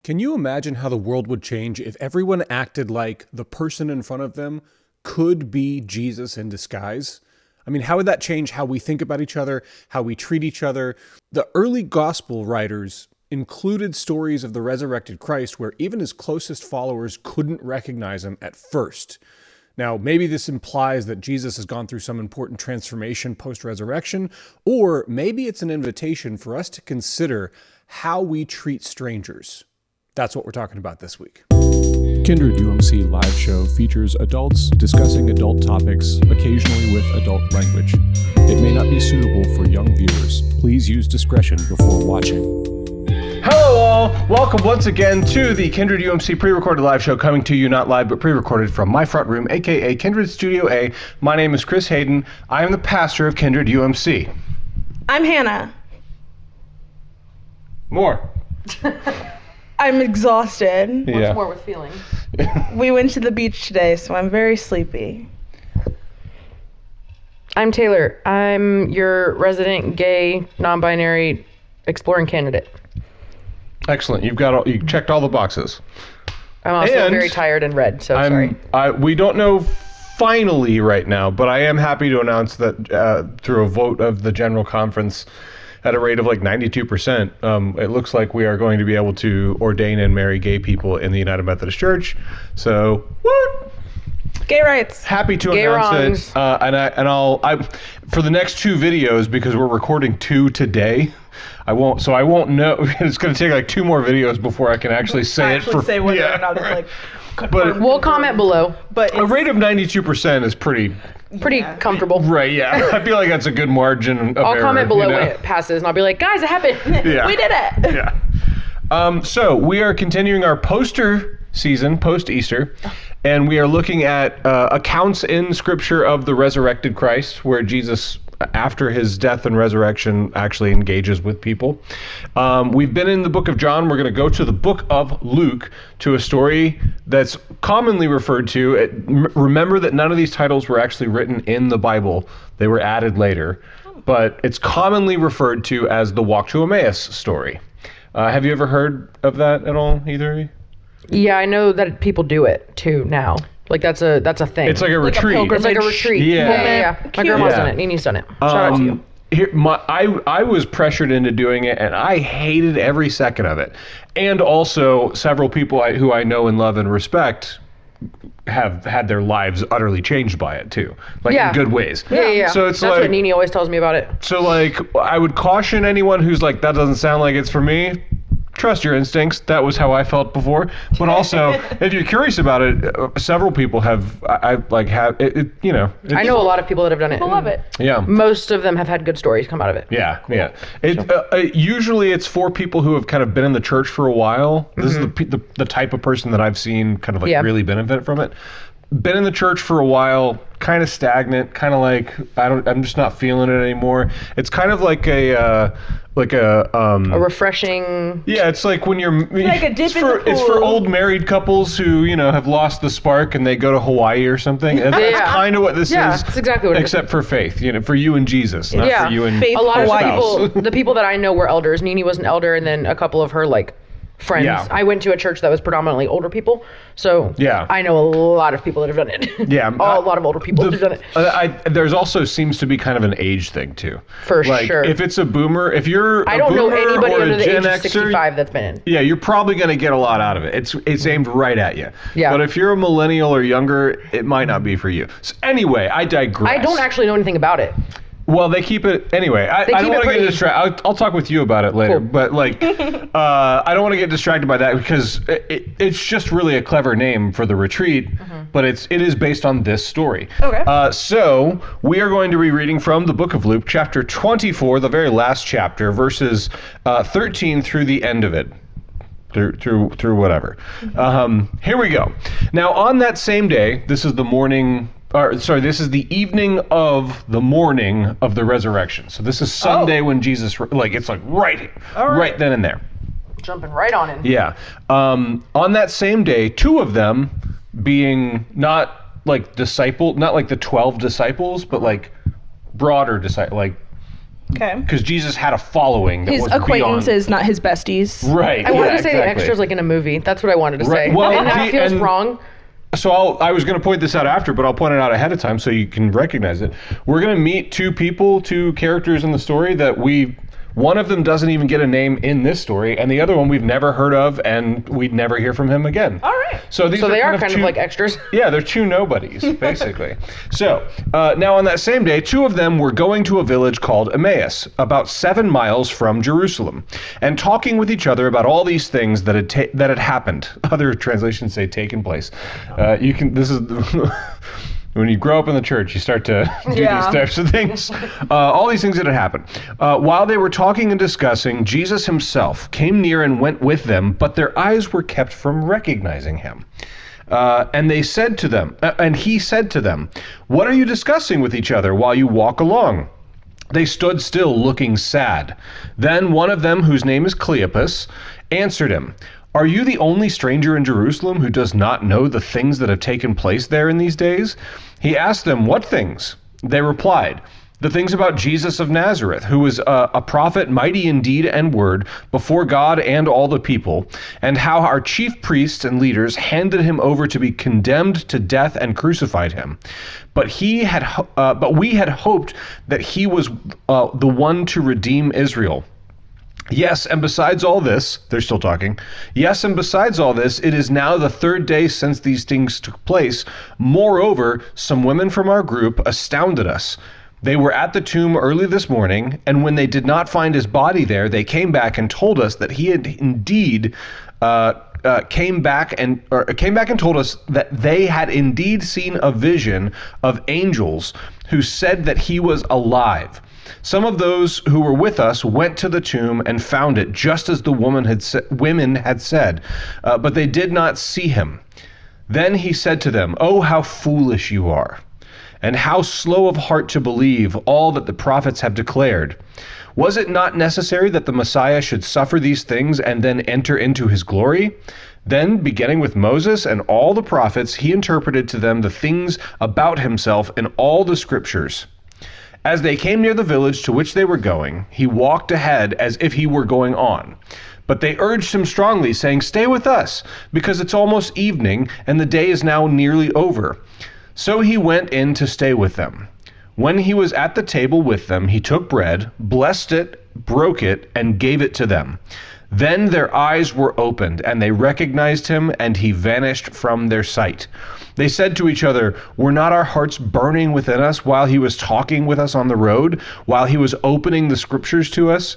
Can you imagine how the world would change if everyone acted like the person in front of them could be Jesus in disguise? I mean, how would that change how we think about each other, how we treat each other? The early gospel writers included stories of the resurrected Christ where even his closest followers couldn't recognize him at first. Now, maybe this implies that Jesus has gone through some important transformation post-resurrection, or maybe it's an invitation for us to consider how we treat strangers. That's what we're talking about this week. Kindred UMC live show features adults discussing adult topics, occasionally with adult language. It may not be suitable for young viewers. Please use discretion before watching. Hello all! Welcome once again to the Kindred UMC pre-recorded live show, coming to you not live but pre-recorded from my front room, aka Kindred Studio A. My name is Chris Hayden. I am the pastor of Kindred UMC. I'm Hannah. More. I'm exhausted. What's more with feeling? We went to the beach today, so I'm very sleepy. I'm Taylor. I'm your resident gay, non-binary exploring candidate. Excellent. You checked all the boxes. I'm also very tired and red, so sorry. We don't know finally right now, but I am happy to announce that through a vote of the General Conference, at a rate of like 92%, it looks like we are going to be able to ordain and marry gay people in the United Methodist Church. So, what? Gay rights. Happy to Gay announce it. And I'll for the next two videos, because we're recording two today, I won't know. It's going to take like two more videos before I can actually say it. Say whether or not it's like. But we'll comment below. But a rate of 92% is pretty comfortable. Right, yeah. I feel like that's a good margin of I'll error, comment below when it passes, and I'll be like, guys, it happened. Yeah. We did it. Yeah. So we are continuing our poster season, post-Easter, and we are looking at accounts in Scripture of the resurrected Christ, where Jesus, after his death and resurrection, actually engages with people. We've been in the book of John. We're going to go to the book of Luke, to a story that's commonly referred to. Remember that none of these titles were actually written in the Bible. They were added later. But it's commonly referred to as the Walk to Emmaus story. Have you ever heard of that at all, either of you? Yeah, I know that people do it too now. Like that's a thing. It's like a retreat. It's like a retreat. Yeah. My grandma's done it. Nini's done it. Shout out to you. I was pressured into doing it, and I hated every second of it. And also, several people who I know and love and respect have had their lives utterly changed by it too, like in good ways. Yeah. So it's that's like, what Nini always tells me about it. So like, I would caution anyone who's like, that doesn't sound like it's for me. Trust your instincts. That was how I felt before. But also, if you're curious about it, several people have. I know a lot of people that have done it. People love it. Yeah. Most of them have had good stories come out of it. Yeah. Usually it's for people who have kind of been in the church for a while. This is the type of person that I've seen kind of like really benefit from it. Been in the church for a while, kind of stagnant, kind of like I'm just not feeling it anymore. It's kind of like a refreshing. Yeah, it's like when you're like a dip in the pool. It's for old married couples who have lost the spark and they go to Hawaii or something. And that's kind of what this is. Yeah, that's exactly what it is. Except for faith, for you and Jesus, not for you and faith. A lot of people, the people that I know were elders. Nini was an elder, and then a couple of her friends. Yeah. I went to a church that was predominantly older people, so I know a lot of people that have done it. Yeah, a lot of older people that have done it. There's also seems to be kind of an age thing too. For sure. If it's a boomer, if you're I don't know anybody or under the Gen age of Xer, 65 that's been in. Yeah, you're probably going to get a lot out of it. It's aimed right at you. Yeah. But if you're a millennial or younger, it might not be for you. So anyway, I digress. I don't actually know anything about it. Well, they keep it anyway. I don't want to get distracted. I'll talk with you about it later. Cool. But I don't want to get distracted by that because it's just really a clever name for the retreat. But it is based on this story. Okay. So we are going to be reading from the book of Luke, chapter 24, the very last chapter, verses 13 through the end of it. Through whatever. Here we go. Now, on that same day, this is the evening of the morning of the resurrection. So this is Sunday when Jesus, it's like right then and there. Jumping right on in. Yeah. On that same day, two of them being not like the 12 disciples, but like broader disciples, Okay. Because Jesus had a following that His was acquaintances, not his besties. beyond. Right. I wanted yeah, to say the exactly. extras like in a movie. That's what I wanted to Right, say. well, and that feels and- wrong. So I was going to point this out after, but I'll point it out ahead of time so you can recognize it. We're going to meet two characters in the story that one of them doesn't even get a name in this story, and the other one we've never heard of, and we'd never hear from him again. All right. So these They are kind kind of of like extras. Yeah, they're two nobodies, basically. So, now on that same day, two of them were going to a village called Emmaus, about 7 miles from Jerusalem, and talking with each other about all these things that had happened. Other translations say taken place. This is... When you grow up in the church, you start to do these types of things. All these things that had happened. While they were talking and discussing, Jesus himself came near and went with them, but their eyes were kept from recognizing him. And he said to them, "What are you discussing with each other while you walk along?" They stood still, looking sad. Then one of them, whose name is Cleopas, answered him, "Are you the only stranger in Jerusalem who does not know the things that have taken place there in these days?" He asked them, "What things?" They replied, "The things about Jesus of Nazareth, who was a prophet, mighty in deed and word, before God and all the people, and how our chief priests and leaders handed him over to be condemned to death and crucified him. But we had hoped that he was the one to redeem Israel. Yes, and besides all this," they're still talking, "yes, and besides all this, it is now the 3rd day since these things took place. Moreover, some women from our group astounded us. They were at the tomb early this morning, and when they did not find his body there, they came back and told us that he had indeed came back and told us that they had indeed seen a vision of angels who said that he was alive. Some of those who were with us went to the tomb and found it just as the women had said, but they did not see him. Then he said to them, 'Oh, how foolish you are, and how slow of heart to believe all that the prophets have declared. Was it not necessary that the Messiah should suffer these things and then enter into his glory?' Then, beginning with Moses and all the prophets, he interpreted to them the things about himself in all the scriptures. As they came near the village to which they were going, he walked ahead as if he were going on. But they urged him strongly, saying, 'Stay with us, because it's almost evening, and the day is now nearly over.' So he went in to stay with them. When he was at the table with them, he took bread, blessed it, broke it, and gave it to them. Then their eyes were opened, and they recognized him, and he vanished from their sight. They said to each other, 'Were not our hearts burning within us while he was talking with us on the road, while he was opening the scriptures to us?'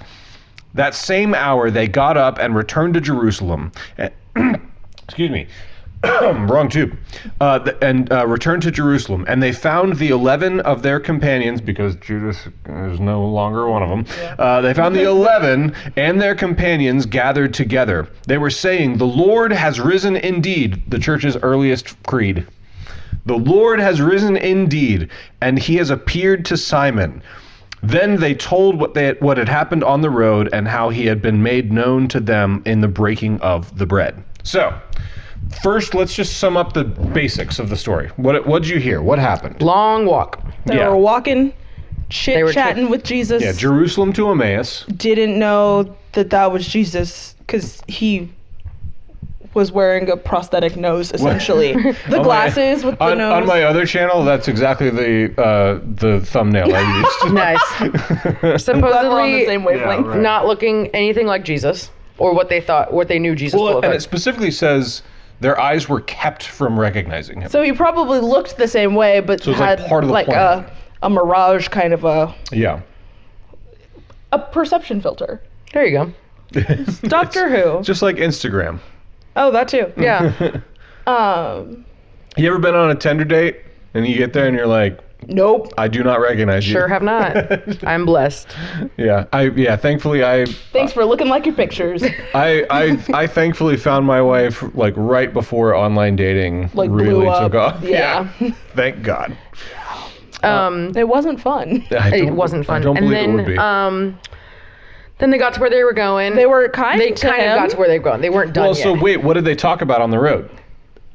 That same hour they got up and returned to Jerusalem. Excuse me. Wrong tube. Returned to Jerusalem, and they found the 11 of their companions, because Judas is no longer one of them. They found the 11 and their companions gathered together. They were saying, 'The Lord has risen indeed,' the church's earliest creed. 'The Lord has risen indeed, and he has appeared to Simon.' Then they told what had happened on the road and how he had been made known to them in the breaking of the bread." So, first, let's just sum up the basics of the story. What'd you hear? What happened? Long walk. They were walking, chit-chatting with Jesus. Yeah, Jerusalem to Emmaus. Didn't know that was Jesus because he was wearing a prosthetic nose, essentially. The glasses with the nose. On my other channel, that's exactly the thumbnail I used. Nice. Glad we're on the Supposedly same wavelength. right. not looking anything like Jesus, or what they knew Jesus Well, looked and like. it specifically says their eyes were kept from recognizing him. So he probably looked the same way, but So it's like had part of the plan. a mirage kind of a perception filter. There you go. Doctor Who. Just like Instagram. Oh, that too. Yeah. You ever been on a Tinder date and you get there and you're like, Nope. I do not recognize you. Sure have not. I'm blessed. Yeah. Thankfully I Thanks for looking like your pictures. I thankfully found my wife like right before online dating Like really blew up. took off. Yeah. Thank God. It wasn't fun. It wasn't fun. I don't And believe then, it would be. Then they got to where they were going. They were kind They to kind him. of got to where they were going. They weren't done Well, yet. so wait, what did they talk about on the road?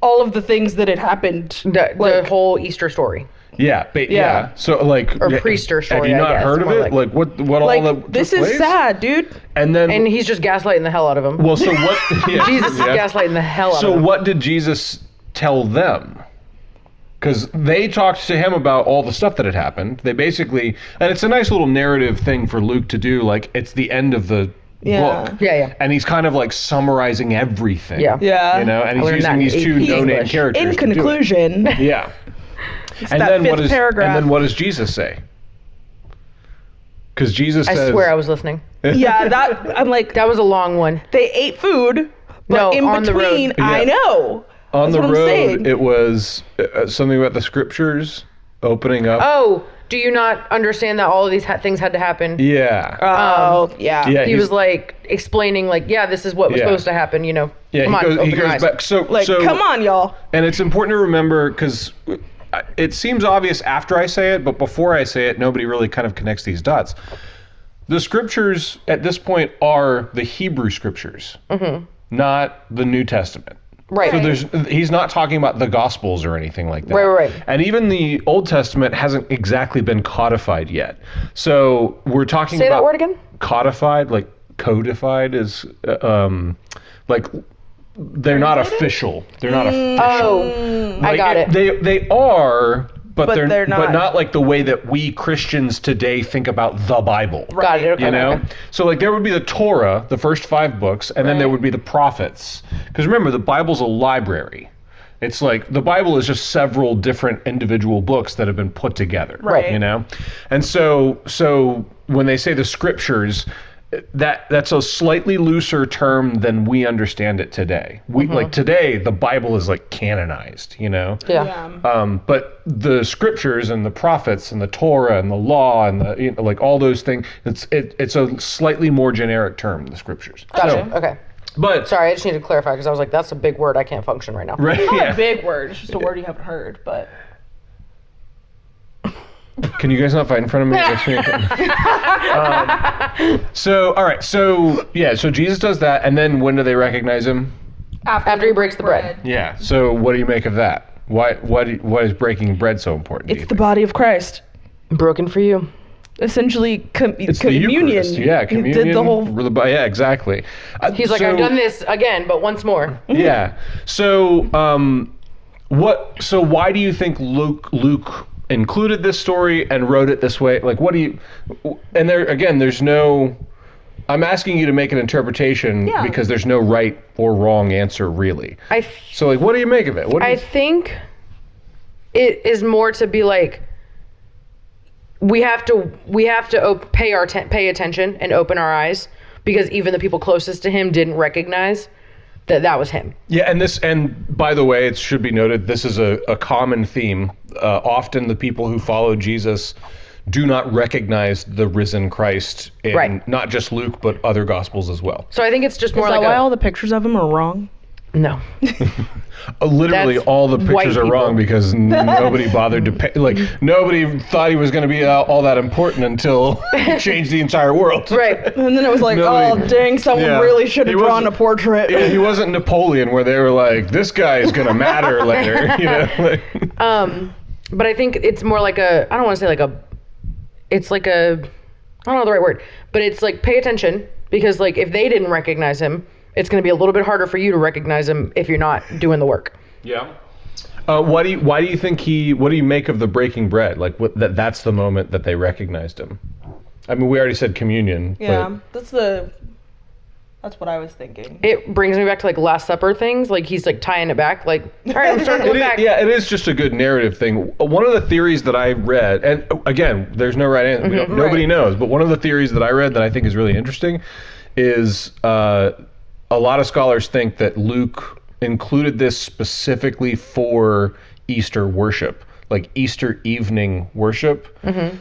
All of the things that had happened. The like, whole Easter story. Yeah. So like, Or priest or have story, you I not guess, heard of more it? like- Like what all Like, that this took is place? sad, dude. And then, And he's just gaslighting the hell out of him. well, so what? Yeah, Jesus is gaslighting the hell out So of him. what did Jesus tell them? Because they talked to him about all the stuff that had happened. They basically, and it's a nice little narrative thing for Luke to do. Like, it's the end of the book. Yeah. And he's kind of like summarizing everything. Yeah. Yeah. You know, and I he's learned that using in these two AP no-name English. characters. In to do it. conclusion, Yeah. And that then what fifth is paragraph. and then what does Jesus say? Because Jesus I says, swear I was listening. yeah, that I'm like, That was a long one. they ate food, but No, in on the road. between, Yeah. I know. on That's the what I'm road, saying. it was something about the scriptures opening up. Oh, do you not understand that all of these things had to happen? Yeah. Oh, yeah. Yeah. He was like explaining, like, yeah, this is what was Yeah. supposed to happen. You know, Yeah, come on, he open your goes eyes. back. So, Like, come on, y'all. And it's important to remember because it seems obvious after I say it, but before I say it, nobody really kind of connects these dots. The scriptures at this point are the Hebrew scriptures, not the New Testament. Right. So he's not talking about the Gospels or anything like that. Right. And even the Old Testament hasn't exactly been codified yet. So we're talking Say about that word again? codified, like codified is like they're not official. They're not official. Oh, I Like, got it. They are, but they're not. But not like the way that we Christians today think about the Bible. Got it. Okay, You know, okay. so like there would be the Torah, the first 5 books, and then there would be the prophets. Because remember, the Bible's a library. It's like the Bible is just several different individual books that have been put together. Right. You know, and so when they say the scriptures, that's a slightly looser term than we understand it today. We like today the Bible is like canonized. You know. Yeah. But the scriptures and the prophets and the Torah and the law and the like all those things, it's a slightly more generic term, the scriptures. Gotcha. So, Okay. but Sorry, I just needed to clarify because I was like, that's a big word. I can't function right now. right, Not yeah. a big word. It's just a word you haven't heard, but. Can you guys not fight in front of me? So all right, so Jesus does that, and then when do they recognize him? After he breaks the bread. Yeah. So what do you make of that? Why is breaking bread so important? It's the body of Christ. Broken for you. Essentially, it's the communion. Eucharist. Yeah, He communion. did the whole. Yeah, exactly. He's like, I've done this again, but once more. Yeah. So why do you think Luke included this story and wrote it this way? Like, what do you? And there again, there's no. I'm asking you to make an interpretation because there's no right or wrong answer really. So like, what do you make of it? What do I you, think it is more to be like, we have to pay attention and open our eyes, because even the people closest to him didn't recognize that was him. Yeah, and by the way, it should be noted, this is a common theme. Often the people who follow Jesus do not recognize the risen Christ in Right. not just Luke, but other Gospels as well. So I think it's just Is more that like why all the pictures of him are wrong? no. Literally, That's all the white pictures are wrong people. because nobody bothered to pay. Like, nobody thought he was going to be all that important until he changed the entire world. Right. And then it was like, Nobody- oh, dang, someone Yeah. really should He have drawn a wasn't- portrait. Yeah, he wasn't Napoleon, where they were like, "This guy is going to matter later." You know. Like, But I think it's more like I don't want to say like it's like I don't know the right word, but it's like pay attention, because like if they didn't recognize him, it's going to be a little bit harder for you to recognize him if you're not doing the work. yeah. Why do you think what do you make of the breaking bread? Like that's the moment that they recognized him. I mean, we already said communion. Yeah, that's what I was thinking. It brings me back to like Last Supper things. Like he's like tying it back. Like, all right, I'm starting to But look back. it is just a good narrative thing. One of the theories that I read, and again, there's no right answer. Nobody knows. But one of the theories that I read that I think is really interesting is a lot of scholars think that Luke included this specifically for Easter worship, like Easter evening worship.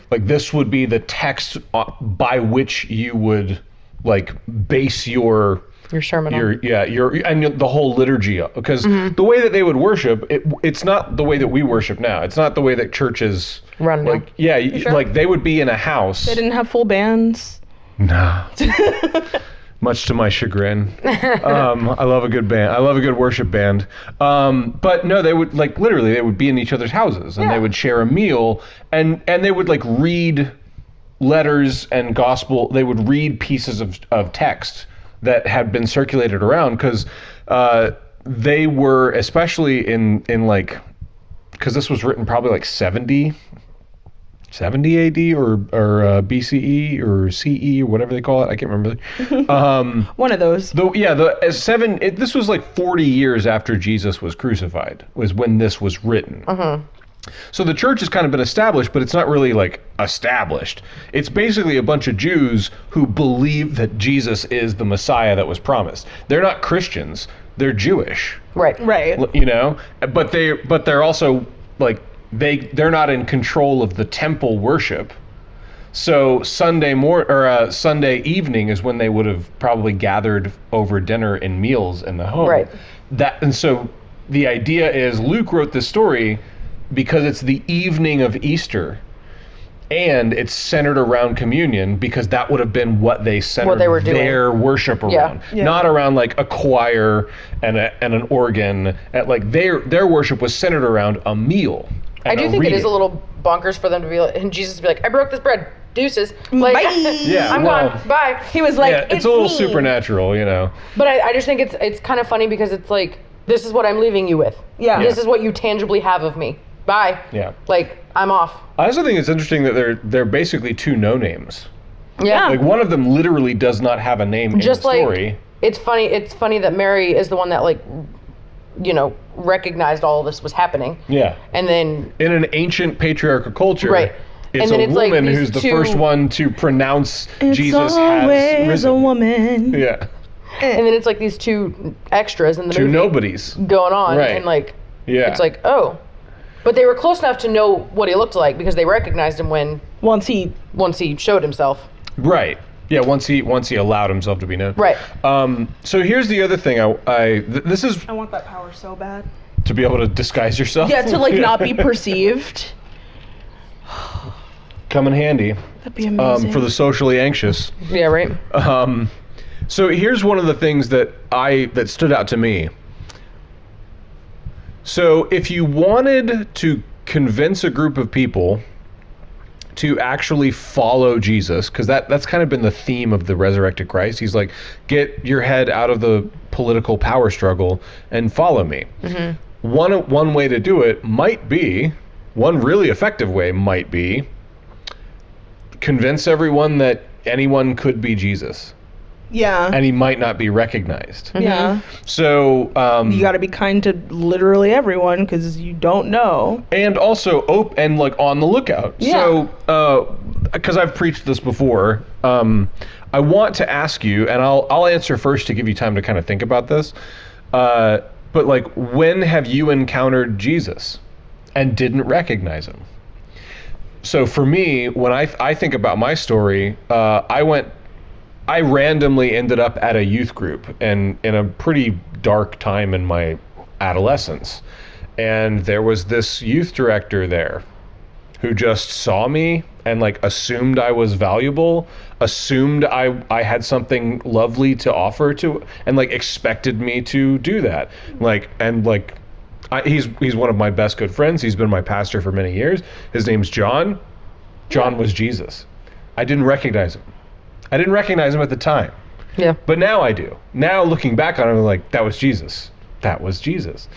Like this would be the text by which you would like base your sermon on. and the whole liturgy, because the way that they would worship, it's not the way that we worship now. It's not the way that churches Run now. like like they would be in a house. They didn't have full bands. No. much to my chagrin. I love a good band. I love a good worship band. But no, they would like literally they would be in each other's houses and they would share a meal and they would like read letters and gospel. They would read pieces of text that had been circulated around because they were, especially in like, because this was written probably like 70 AD or BCE or CE or whatever they call it. I can't remember. One of those. This was like 40 years after Jesus was crucified was when this was written. So the church has kind of been established, but it's not really like established. It's basically a bunch of Jews who believe that Jesus is the Messiah that was promised. They're not Christians. They're Jewish. Right. Right. But they're also like they're not in control of the temple worship. So Sunday evening is when they would have probably gathered over dinner and meals in the home. Right. And so the idea is Luke wrote this story because it's the evening of Easter and it's centered around communion because that would have been what they centered were doing. their worship around. Yeah. Not around like a choir and an organ. Like their worship was centered around a meal. I do think it is a little bonkers for them to be like, and Jesus to be like, I broke this bread. Deuces. Like, Bye. Yeah, I'm gone. Bye. He was like, it's a little me. supernatural, But I just think it's kind of funny because it's like, this is what I'm leaving you with. Yeah. This is what you tangibly have of me. Bye. Yeah. Like, I'm off. I also think it's interesting that they're basically two no names. Yeah. Like one of them literally does not have a name Just in the like, story. it's funny that Mary is the one that like, recognized all of this was happening. Yeah. And then In an ancient patriarchal culture, Right. it's And then a it's like woman these who's the two- first one to pronounce It's Jesus has always risen. a woman. Yeah. and then it's like these two extras in the Two movie nobodies. going on Right. and like Yeah. it's like, oh. But they were close enough to know what he looked like because they recognized him Once he once he showed himself. Right. Yeah, once he allowed himself to be known. Right. So here's the other thing. This is I want that power so bad. to be able to disguise yourself. Yeah, to like not be perceived. Come in handy. That'd be amazing. For the socially anxious. Yeah, right. So here's one of the things that stood out to me. So if you wanted to convince a group of people to actually follow Jesus, because that's kind of been the theme of the resurrected Christ. He's like, get your head out of the political power struggle and follow me. Mm-hmm. One way to do it might be, one really effective way might be, convince everyone that anyone could be Jesus. Yeah. And he might not be recognized. Yeah. So You got to be kind to literally everyone because you don't know. and also and like on the lookout. Yeah. So because I've preached this before, I want to ask you, and I'll answer first to give you time to kind of think about this. But like, when have you encountered Jesus and didn't recognize him? So for me, when I think about my story, I randomly ended up at a youth group and in a pretty dark time in my adolescence. And there was this youth director there who just saw me and like assumed I was valuable, assumed I had something lovely to offer to, and like expected me to do that. He's one of my best good friends. He's been my pastor for many years. His name's John. John was Jesus. I didn't recognize him. I didn't recognize him at the time. Yeah. But now I do. Now looking back on it, I'm like, that was Jesus. That was Jesus.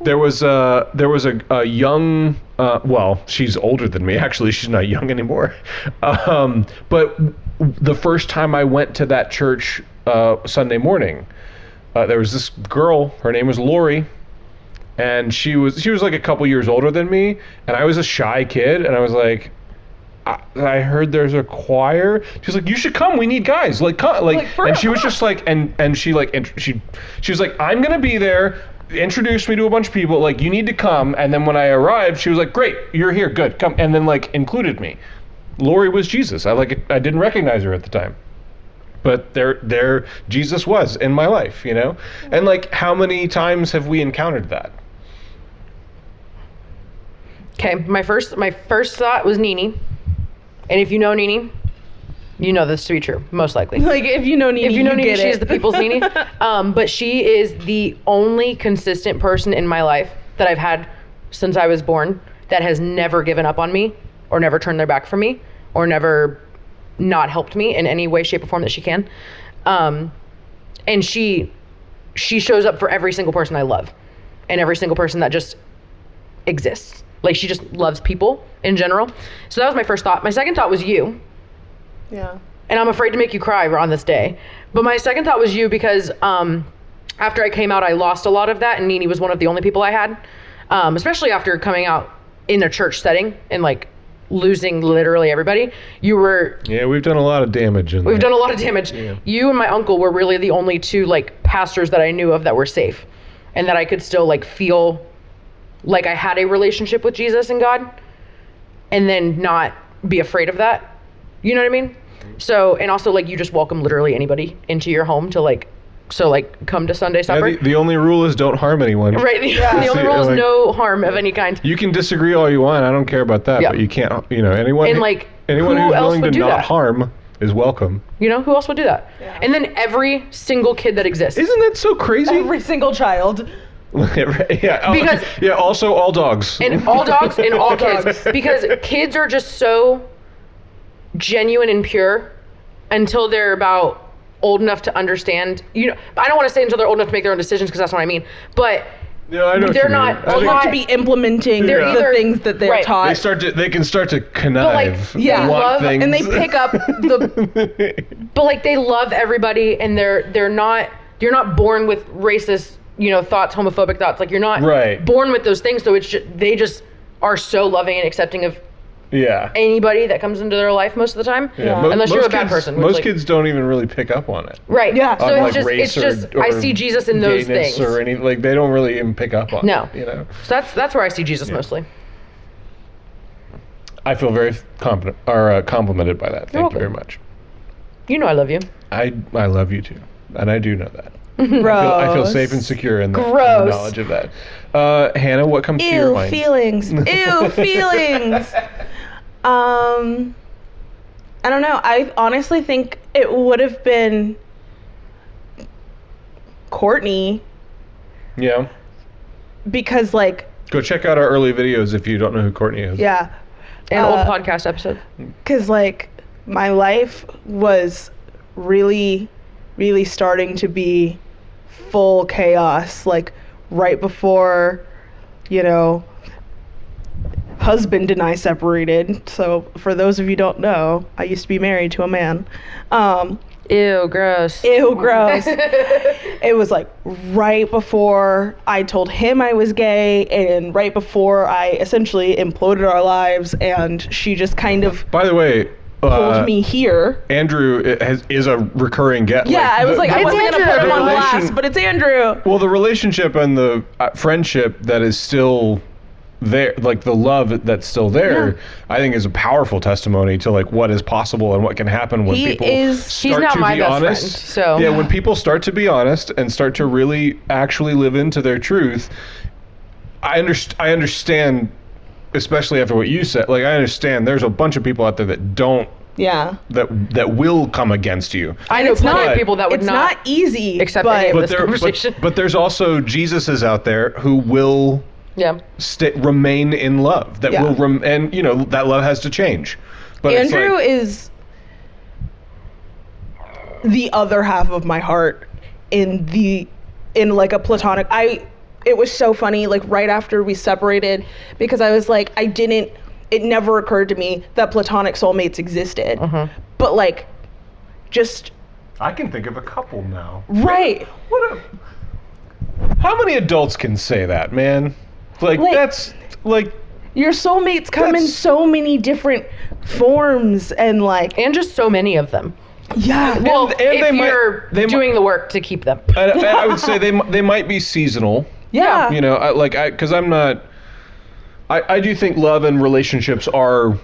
There was a young, she's older than me. Actually, she's not young anymore. But the first time I went to that church Sunday morning, there was this girl. Her name was Lori. And she was like a couple years older than me. And I was a shy kid. And I was like, I heard there's a choir. She's like, you should come. We need guys. Like, come. And she was just like, and she was like, I'm gonna be there. Introduced me to a bunch of people. Like, you need to come. And then when I arrived, she was like, great, you're here, good, come. And then like included me. Lori was Jesus. I didn't recognize her at the time, but there Jesus was in my life, And like, how many times have we encountered that? Okay, my first thought was Nini. And if you know Nini, You know this to be true, most likely. Like, if you know Nene, If you know you Nene, get she it. is the people's Nene. But she is the only consistent person in my life that I've had since I was born that has never given up on me or never turned their back from me or never not helped me in any way, shape, or form that she can. And she shows up for every single person I love and every single person that just exists. Like, she just loves people in general. So that was my first thought. My second thought was you. Yeah. And I'm afraid to make you cry on this day. But my second thought was you because after I came out, I lost a lot of that. And Nene was one of the only people I had, especially after coming out in a church setting and like losing literally everybody. You were... Yeah, we've done a lot of damage. We've done a lot of damage. Yeah. You and my uncle were really the only two like pastors that I knew of that were safe and that I could still like feel like I had a relationship with Jesus and God and then not be afraid of that. You know what I mean? So, and also like you just welcome literally anybody into your home to like, so like come to Sunday supper. Yeah, the only rule is don't harm anyone. Right. The only rule is no harm of any kind. You can disagree all you want. I don't care about that. Yeah. But you can't, anyone, and like, anyone who who's else willing would to do not that? harm is welcome. You know, who else would do that? Yeah. And then every single kid that exists. Isn't that so crazy? Every single child. Yeah. Because, yeah. Also, all dogs. And all dogs and all kids. Because kids are just so genuine and pure until they're about old enough to understand. You know, I don't want to say until they're old enough to make their own decisions because that's what I mean. But I know they're not old enough to be implementing the things that they're taught. They can start to connive. And they pick up the. But like they love everybody, and you're not born with racist, thoughts, homophobic thoughts. Like you're not born with those things. So it's they just are so loving and accepting of anybody that comes into their life most of the time. Yeah. Unless you're a bad person. Most kids don't even really pick up on it. Right. Yeah. So It's just I see Jesus in those things. Or any, like they don't really even pick up on it. No. So that's where I see Jesus mostly. I feel very complimented by that. Thank you very much. You know I love you. I love you too. And I do know that. Gross. I feel safe and secure in the knowledge of that. Hannah, what comes to your mind? Feelings. Ew, feelings. I don't know. I honestly think it would have been Courtney. Yeah. Because like... Go check out our early videos if you don't know who Courtney is. Yeah. And old podcast episode. Because like my life was really, really starting to be full chaos. Like right before, husband and I separated. So for those of you who don't know, I used to be married to a man. Ew, gross. It was like right before I told him I was gay and right before I essentially imploded our lives, and she just kind of... By the way... pulled me here. Andrew is a recurring guest. Yeah, I was like, I wasn't going to put him on blast, but it's Andrew. Well, the relationship and the friendship that is still there, like the love that's still there, I think is a powerful testimony to like what is possible and what can happen when people start to be honest. So yeah, when people start to be honest and start to really actually live into their truth, I understand. Especially after what you said, like I understand there's a bunch of people out there that don't that will come against you. I know plenty of people that would not. It's not easy. Accept any of this conversation. But there's also Jesuses out there who will remain in love. That will and that love has to change. But Andrew is the other half of my heart in like a platonic. It was so funny, like right after we separated, because I was like, it never occurred to me that platonic soulmates existed. But like, just... I can think of a couple now. Right. How many adults can say that, man? Like that's, like... Your soulmates come in so many different forms and like... And just so many of them. Yeah. Well, if you're doing the work to keep them. I would say they might be seasonal. Yeah. Because I'm not... I do think love and relationships are at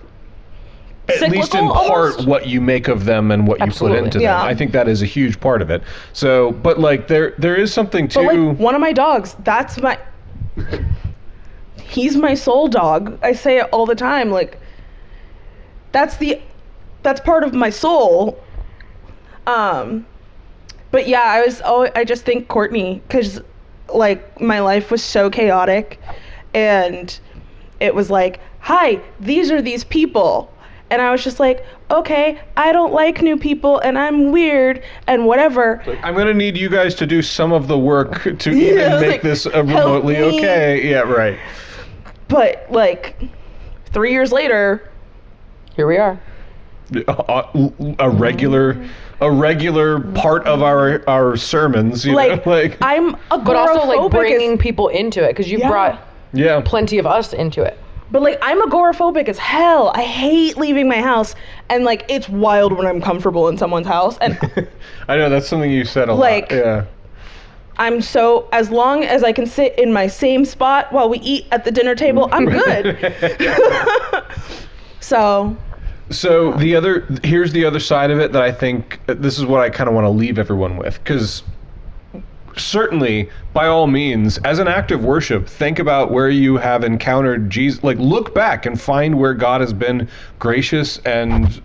cyclical, least in part almost? what you make of them and what you put into them. I think that is a huge part of it. So, but like there is something to... But like one of my dogs, that's my... He's my soul dog. I say it all the time. Like, that's the that's part of my soul. But yeah, I just think Courtney, because like my life was so chaotic, and it was like, hi, these are these people, and I was just like, okay, I don't like new people and I'm weird and whatever. I'm gonna need you guys to do some of the work to even make like, this remotely okay. Yeah, right. But like 3 years later, Here we are. A regular part of our sermons, you like, know, like I'm agoraphobic. But also like bringing people into it, because you brought yeah. plenty of us into it. But like, I'm agoraphobic as hell. I hate leaving my house, and like, it's wild when I'm comfortable in someone's house. And I know that's something you said a like, lot. Yeah. I'm so, as long as I can sit in my same spot while we eat at the dinner table, I'm good. So here's the other side of it that I think this is what I kind of want to leave everyone with, because certainly, by all means, as an act of worship, think about where you have encountered Jesus. Like, look back and find where God has been gracious and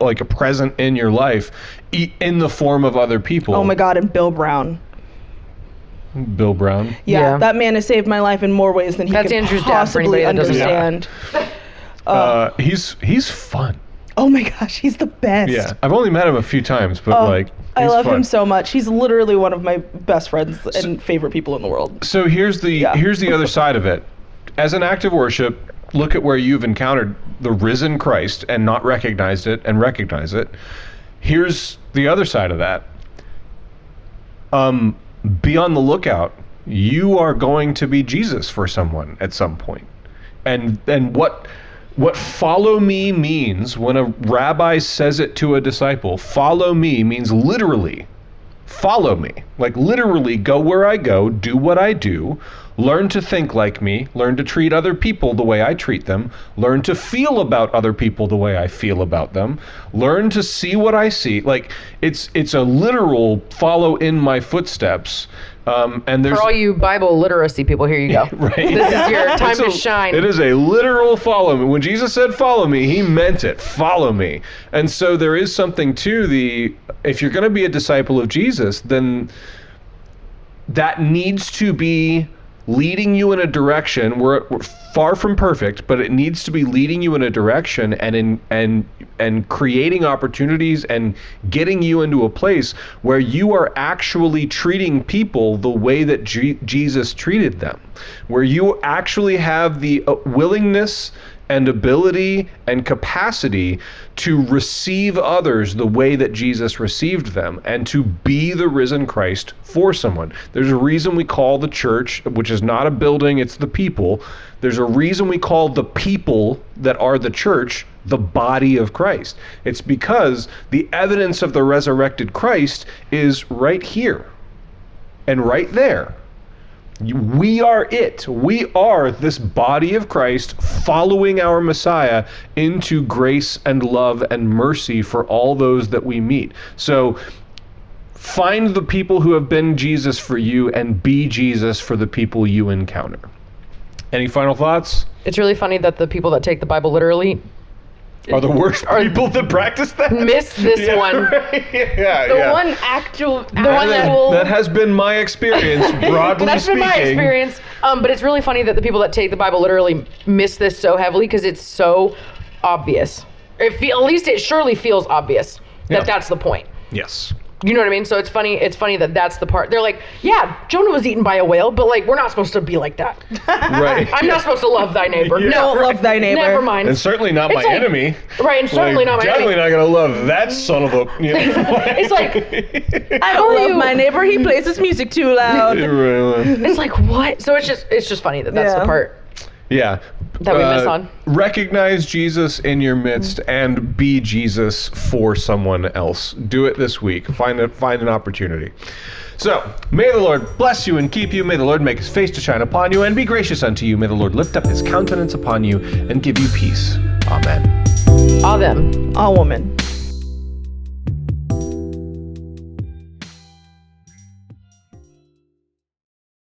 like a present in your life in the form of other people. oh my God, and Bill Brown. Bill Brown. Yeah, Yeah. that man has saved my life in more ways than he That's can Andrew's dad, for possibly anybody that doesn't understand. He's fun. Oh my gosh, he's the best. Yeah, I've only met him a few times, but like, I he's love fun. him so much. He's literally one of my best friends and favorite people in the world. So here's the other side of it. As an act of worship, look at where you've encountered the risen Christ and not recognized it, and recognize it. Here's the other side of that. Be on the lookout. You are going to be Jesus for someone at some point. And what follow me means, when a rabbi says it to a disciple, follow me means literally follow me. Like, literally go where I go, do what I do, learn to think like me, learn to treat other people the way I treat them, learn to feel about other people the way I feel about them, learn to see what I see. Like, it's a literal follow in my footsteps. And there's For all you Bible literacy people, here you go. Right. This is your time to shine. It is a literal follow me. When Jesus said follow me, he meant it. Follow me. And so there is something to if you're going to be a disciple of Jesus, then that needs to be leading you in a direction. We're far from perfect, but it needs to be leading you in a direction and creating opportunities and getting you into a place where you are actually treating people the way that Jesus treated them, where you actually have the willingness and ability and capacity to receive others the way that Jesus received them, and to be the risen Christ for someone. There's a reason we call the church, which is not a building, it's the people. There's a reason we call the people that are the church the body of Christ. It's because the evidence of the resurrected Christ is right here and right there. We are it. We are this body of Christ following our Messiah into grace and love and mercy for all those that we meet. So find the people who have been Jesus for you and be Jesus for the people you encounter. Any final thoughts? It's really funny that the people that take the Bible literally Are the worst people that practice that? miss this one. Right. Yeah, The one actual that has been my experience, broadly That's speaking. been my experience. But it's really funny that the people that take the Bible literally miss this so heavily, because it's so obvious. At least it surely feels obvious that that's the point. Yes. You know what I mean? So it's funny that that's the part. They're like, yeah, Jonah was eaten by a whale, but like, we're not supposed to be like that. Right. I'm not supposed to love thy neighbor. Yeah. No, Don't love thy neighbor. Never mind. And certainly not my It's like- enemy. Right, and certainly not my Definitely enemy. not going to love that son of a... You know, It's like, I don't How are love you? my neighbor. He plays his music too loud. it's like, what? So it's just funny that that's Yeah. the part. Yeah. That we miss on. Recognize Jesus in your midst and be Jesus for someone else. Do it this week. Find an opportunity. So, may the Lord bless you and keep you. May the Lord make his face to shine upon you and be gracious unto you. May the Lord lift up his countenance upon you and give you peace. Amen. All them. All woman.